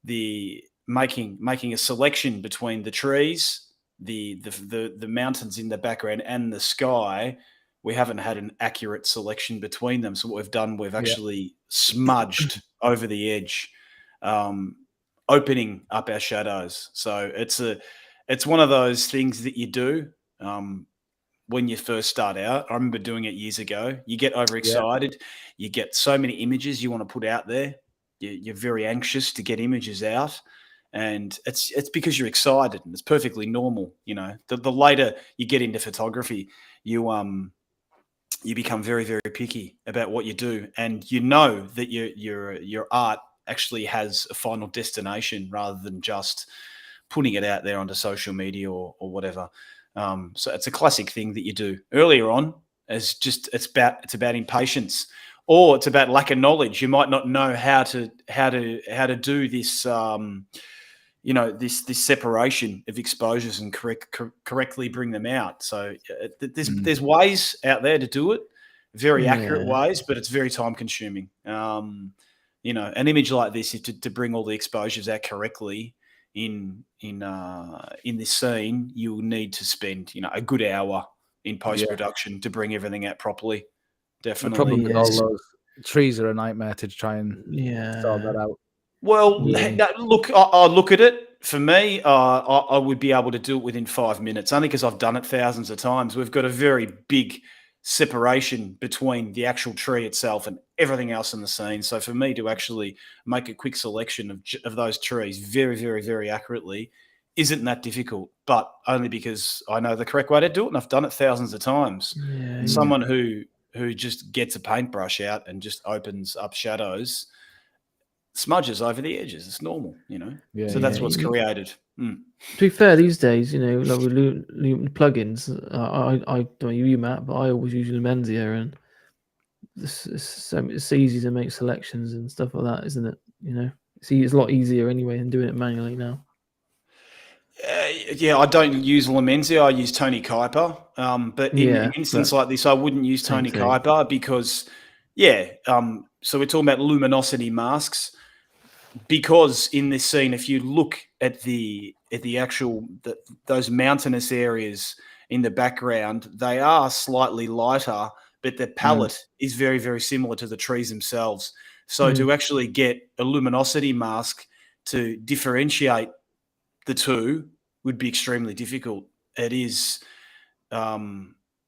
the making a selection between the trees, the mountains in the background, and the sky, we haven't had an accurate selection between them. So what we've done, we've actually smudged over the edge, opening up our shadows. So it's one of those things that you do when you first start out. I remember doing it years ago. You get overexcited. You get so many images you want to put out there. You're very anxious to get images out. And it's because you're excited, and it's perfectly normal. You know, the later you get into photography, you become very, very picky about what you do, and you know that your art actually has a final destination rather than just putting it out there onto social media or whatever. So it's a classic thing that you do earlier on. It's about impatience, or it's about lack of knowledge. You might not know how to do this. This separation of exposures and correctly bring them out. So there's ways out there to do it, very accurate ways, but it's very time consuming. An image like this, to bring all the exposures out correctly in this scene, you'll need to spend a good hour in post production to bring everything out properly. definitely. The problem with all those trees are a nightmare to try and sort that out. Well, look, I look at it. For me, I would be able to do it within 5 minutes, only because I've done it thousands of times. We've got a very big separation between the actual tree itself and everything else in the scene. So for me to actually make a quick selection of those trees very, very, very accurately isn't that difficult, but only because I know the correct way to do it and I've done it thousands of times. Someone who just gets a paintbrush out and just opens up shadows, smudges over the edges. It's normal, so that's what's created. To be fair, these days, like with plugins, I don't know you, Matt, but I always use Lumenzia, and it's easy to make selections and stuff like that, isn't it? See, it's a lot easier anyway than doing it manually now. I don't use Lumenzia. I use Tony Kuiper. But in an instance like this, I wouldn't use Tony Kuiper because, so we're talking about luminosity masks. Because in this scene, if you look at the actual those mountainous areas in the background, they are slightly lighter, but the palette is very, very similar to the trees themselves. So to actually get a luminosity mask to differentiate the two would be extremely difficult. It is.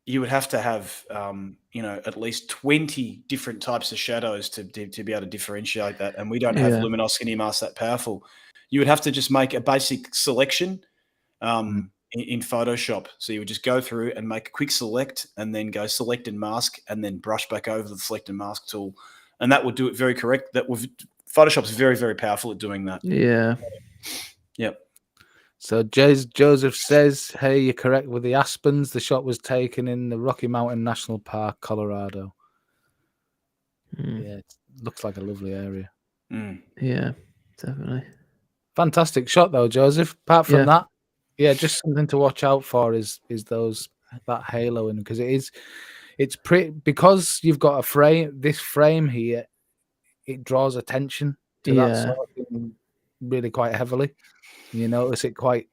You would have to have, at least 20 different types of shadows to be able to differentiate that. And we don't have luminosity masks that powerful. You would have to just make a basic selection in Photoshop. So you would just go through and make a quick select and then go select and mask and then brush back over the select and mask tool. And that would do it very correct. Photoshop's very, very powerful at doing that. Yeah. Yep. So Joseph says, hey, you're correct with the Aspens. The shot was taken in the Rocky Mountain National Park, Colorado. Yeah, it looks like a lovely area. Yeah, definitely. Fantastic shot though, Joseph. Apart from that, just something to watch out for is that haloing, because it's pretty, because you've got this frame here, it draws attention to that sort of thing really quite heavily. You notice it quite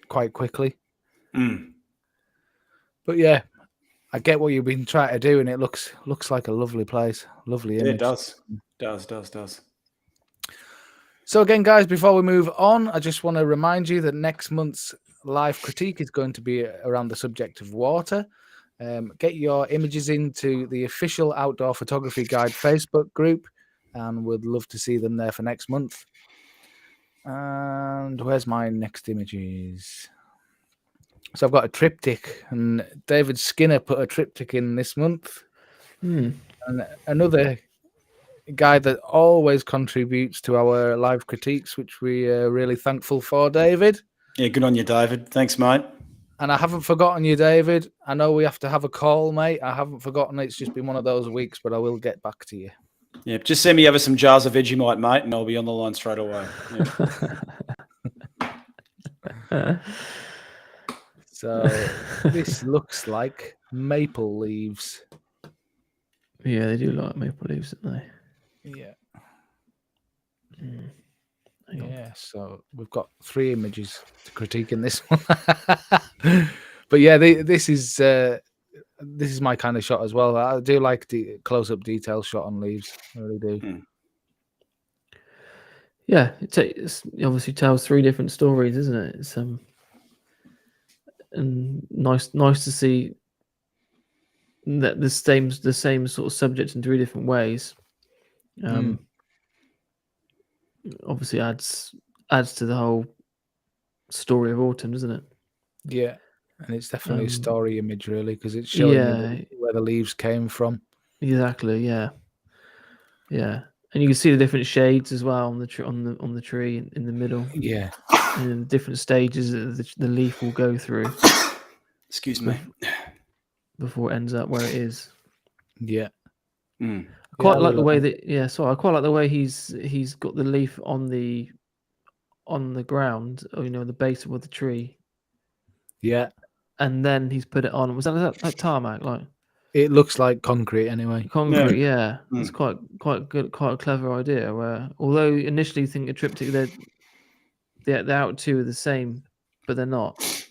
quickly. But yeah, I get what you've been trying to do, and it looks like a lovely place, lovely image. Yeah, it does. So again, guys, before we move on, I just want to remind you that next month's live critique is going to be around the subject of water. Get your images into the official Outdoor Photography Guide Facebook group, and we'd love to see them there for next month. And where's my next images? So I've got a triptych, and David Skinner put a triptych in this month. And another guy that always contributes to our live critiques, which we are really thankful for, David. Yeah, good on you, David. Thanks, mate. And I haven't forgotten you, David. I know we have to have a call, mate. I haven't forgotten. It's just been one of those weeks, but I will get back to you. Yeah, just send me over some jars of Vegemite, mate, and I'll be on the line straight away. Yeah. So this looks like maple leaves. Yeah, they do like maple leaves, don't they? Yeah. Yeah, so we've got 3 images to critique in this one. But yeah, this is my kind of shot as well. I do like the close-up detail shot on leaves. I really do. Yeah, it obviously tells 3 different stories, isn't it? It's and nice to see that the same sort of subject in 3 different ways. Obviously adds to the whole story of autumn, doesn't it? Yeah, and it's definitely a story image, really, because it's showing you where the leaves came from. Exactly. Yeah. And you can see the different shades as well on the tree in the middle. Yeah, and different stages that the leaf will go through. Excuse me. Before it ends up where it is. Yeah. I quite like the way that I quite like the way he's got the leaf on the ground, or the base of the tree. Yeah. And then he's put it on. Was that like tarmac? Like it looks like concrete anyway. Concrete, yeah. It's quite good, quite a clever idea. Where although initially you think a triptych, the out 2 are the same, but they're not.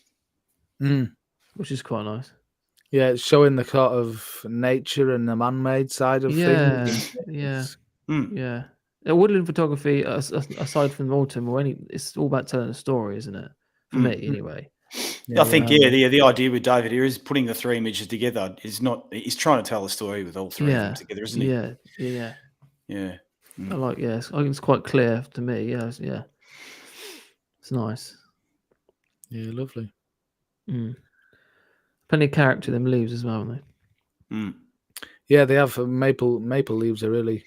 Which is quite nice. Yeah, it's showing the sort of nature and the man-made side of things. Yeah. Woodland photography, aside from autumn or it's all about telling a story, isn't it? For me, anyway. I think the idea with David here is putting the 3 images together is not. He's trying to tell a story with all 3 of them together, isn't he? Yeah. Mm. I think it's quite clear to me. Yeah. It's nice. Yeah, lovely. Plenty of character in them leaves as well, haven't they? Yeah, they have maple leaves are really,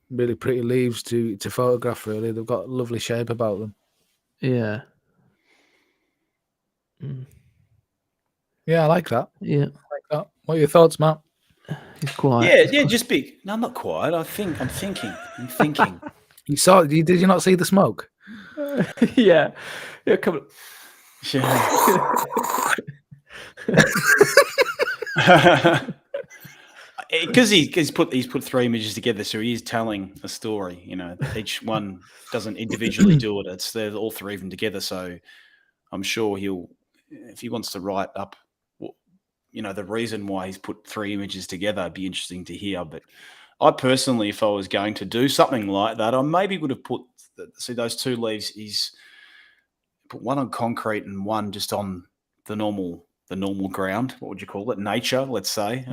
really pretty leaves to photograph. Really, they've got lovely shape about them. Yeah. Yeah, I like that. Yeah, I like that. What are your thoughts, Matt? He's quiet. Yeah, just big. No, I'm not quiet. I'm thinking. Did you not see the smoke? Yeah, come on. Because he's put 3 images together, so he is telling a story. Each one doesn't individually do it; they're all 3 of them together. So I'm sure if he wants to write up, the reason why he's put 3 images together, it'd be interesting to hear. But I personally, if I was going to do something like that, I maybe would have put those 2 leaves. He's put one on concrete and one just on the normal ground. What would you call it? Nature, let's say.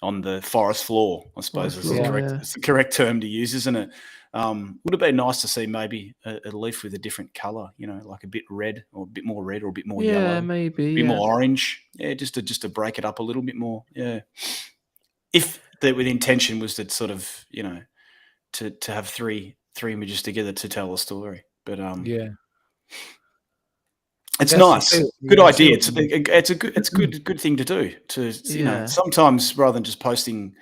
On the forest floor, I suppose is the correct term to use, isn't it? Would have been nice to see maybe a leaf with a different colour, like a bit red or a bit more red or a bit more yellow, maybe a bit more orange. Yeah, just to break it up a little bit more. Yeah, if the intention was to sort of to have three images together to tell a story, but it's nice. Good idea. It's a good thing to do. Sometimes rather than just posting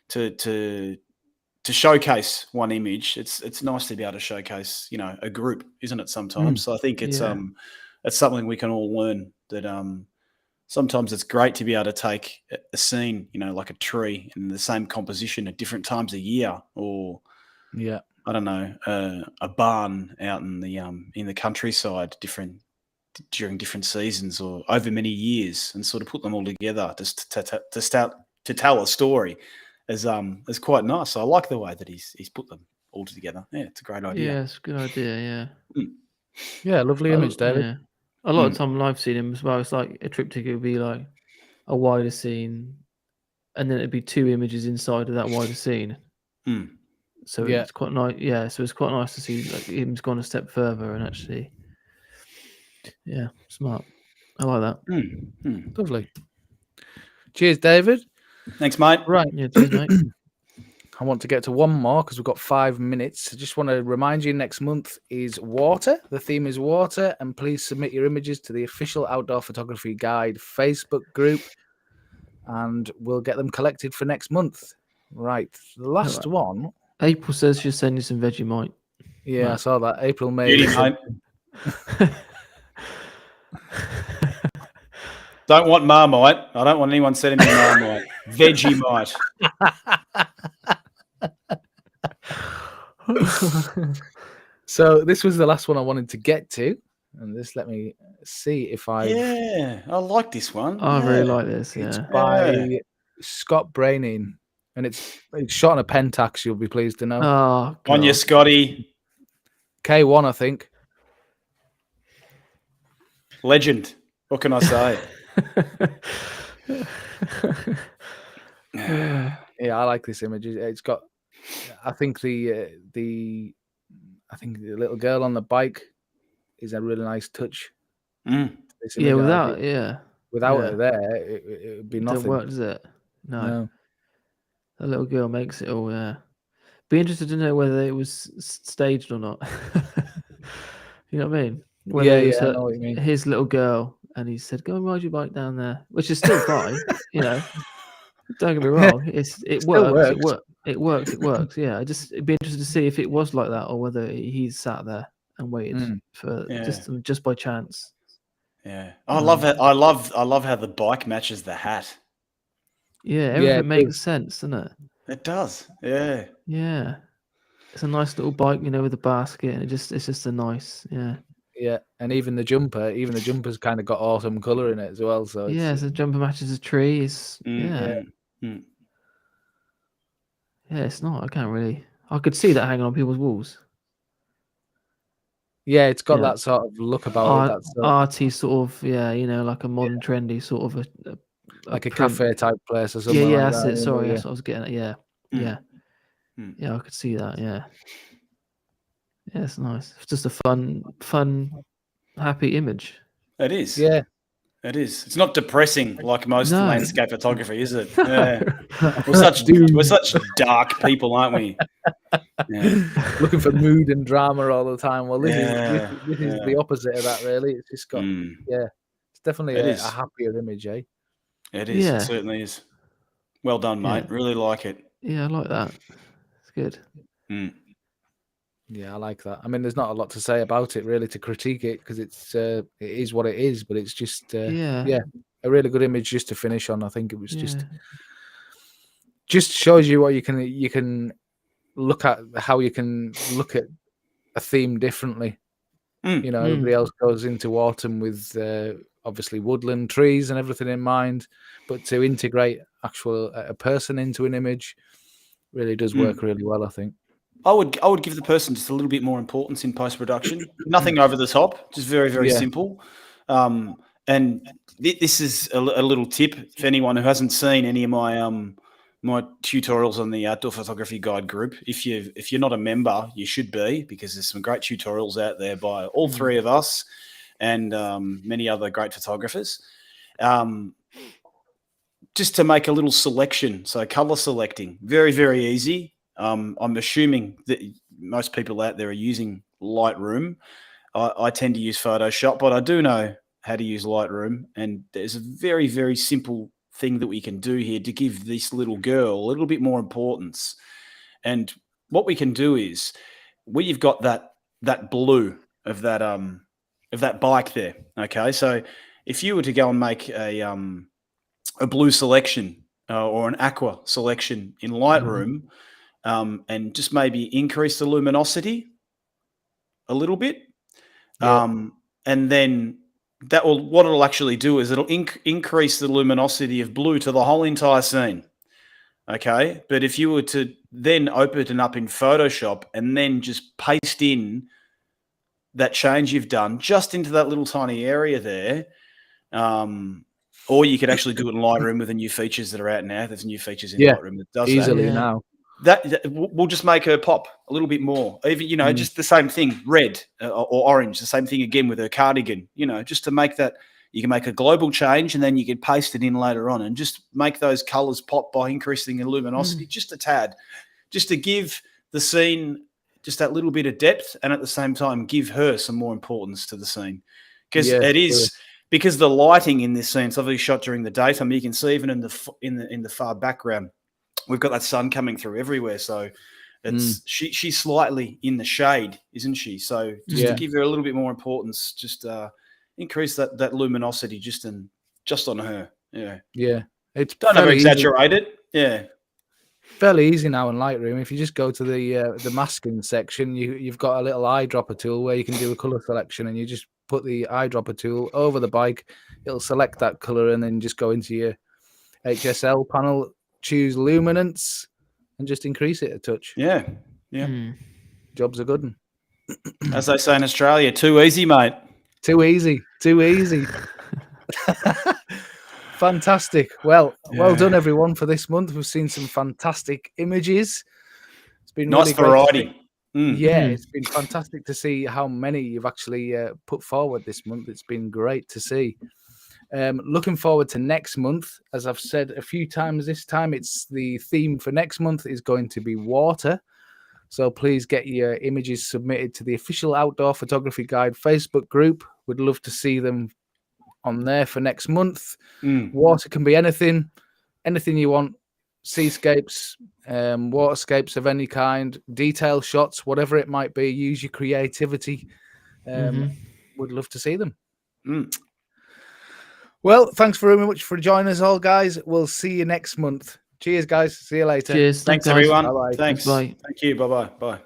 to showcase one image, it's nice to be able to showcase a group, isn't it? Sometimes, so I think it's something we can all learn. That sometimes it's great to be able to take a scene, like a tree, in the same composition at different times of year, or I don't know, a barn out in the countryside, during different seasons or over many years, and sort of put them all together just to tell a story is quite nice. So I like the way that he's put them all together. Yeah, it's a great idea. Yeah, it's a good idea. Yeah. Yeah, lovely image, David. Yeah. A lot of time when I've seen him as well, it's like a triptych. It would be like a wider scene, and then it'd be 2 images inside of that wider scene. So it's quite nice. Yeah, so it's quite nice to see like him's gone a step further and actually. Yeah, smart. I like that. Lovely. Cheers, David. Thanks, mate. Right. Yeah, cheers, mate. I want to get to one more because we've got 5 minutes. I just want to remind you, next month is water. The theme is water, and please submit your images to the official Outdoor Photography Guide Facebook group, and we'll get them collected for next month. Right. The last one. April says she'll send you some Vegemite. Yeah, I saw that. April made it. Don't want Marmite. I don't want anyone sending me Marmite. Vegemite. So this was the last one I wanted to get to, and just let me see if I. Yeah, I like this one. I really like this. It's by Scott Braining, and it's shot on a Pentax. You'll be pleased to know. Oh, on you, Scotty. K1, I think. Legend. What can I say? Yeah, I like this image. It's got, I think the little girl on the bike is a really nice touch. Yeah, without her there, it would be nothing. Don't work, does it? No. The little girl makes it all. Yeah. Be interested to know whether it was staged or not. You know what I mean? Whether it was I know what you mean. His little girl, and he said, "Go and ride your bike down there," which is still fine. Don't get me wrong. It works. Yeah, it'd be interested to see if it was like that or whether he sat there and waited for just by chance. Yeah, I love it. I love how the bike matches the hat. Yeah, everything makes sense, doesn't it? It does. Yeah. It's a nice little bike, with a basket, and it's just a nice. Yeah. Yeah, and even the jumper's kind of got autumn colour in it as well. So yeah, the jumper matches a tree. It's yeah, it's not. I can't really. I could see that hanging on people's walls. Yeah, it's got that sort of look about it. That's arty sort of, like a modern trendy sort of a like a cafe type place or something. Yeah, like that's that. it. Sorry, that's what I was getting at. Yeah. I could see that. Yeah, it's nice. It's just a fun, happy image. It is. Yeah, it is. It's not depressing like most landscape photography, is it? Yeah. We're such dark people, aren't we? Yeah. Looking for mood and drama all the time. Well, this is the opposite of that, really. It's just got it's definitely a happier image, eh? It is. It certainly is. Well done, mate. Really like it. Yeah, I like that. It's good. Yeah, I like that. I mean, there's not a lot to say about it really to critique it because it is what it is, but it's just a really good image just to finish on. I think it was just shows you what you can look at, how you can look at a theme differently. Everybody else goes into autumn with obviously woodland, trees and everything in mind, but to integrate a person into an image really does work really well, I think. I would give the person just a little bit more importance in post-production. Nothing over the top, just very, very simple. And this is a little tip for anyone who hasn't seen any of my tutorials on the Outdoor Photography Guide group. If you're not a member, you should be, because there's some great tutorials out there by all three of us and many other great photographers. Just to make a little selection, so color selecting, very, very easy. I'm assuming that most people out there are using Lightroom. I tend to use Photoshop, but I do know how to use Lightroom, and there's a very, very simple thing that we can do here to give this little girl a little bit more importance. And what we can do is, where you've got that blue of that bike there, okay? So if you were to go and make a blue selection or an aqua selection in Lightroom, and just maybe increase the luminosity a little bit. And then what it'll actually do is it'll increase the luminosity of blue to the whole entire scene. Okay. But if you were to then open it up in Photoshop and then just paste in that change you've done just into that little tiny area there, or you could actually do it in Lightroom with the new features that are out now. There's new features in Lightroom that does easily now. That will just make her pop a little bit more. Even, just the same thing, red or orange, the same thing again with her cardigan, just to make that, you can make a global change and then you can paste it in later on and just make those colors pop by increasing the luminosity just a tad, just to give the scene just that little bit of depth and at the same time give her some more importance to the scene. Because because the lighting in this scene, it's obviously shot during the daytime. You can see even in the far background, we've got that sun coming through everywhere. So it's she's slightly in the shade, isn't she? So just to give her a little bit more importance, just increase that luminosity just on her. Yeah. Yeah. It's don't ever exaggerate it. Yeah. Fairly easy now in Lightroom. If you just go to the masking section, you've got a little eyedropper tool where you can do a color selection, and you just put the eyedropper tool over the bike. It'll select that color and then just go into your HSL panel, choose luminance, and just increase it a touch. Yeah. Job's a good one. As they say in Australia, too easy, mate. Too easy. Fantastic. Well done, everyone, for this month. We've seen some fantastic images. It's been nice really variety. It's been fantastic to see how many you've actually put forward this month. It's been great to see. Looking forward to next month. As I've said a few times this time, it's the theme for next month is going to be water. So please get your images submitted to the official Outdoor Photography Guide Facebook group. We'd love to see them on there for next month. Water can be anything you want. Seascapes, waterscapes of any kind, detail shots, whatever it might be. Use your creativity. Would love to see them. Well, thanks very much for joining us all, guys. We'll see you next month. Cheers, guys. See you later. Cheers. Thanks everyone. Bye-bye. Thanks. Bye. Thank you. Bye-bye. Bye.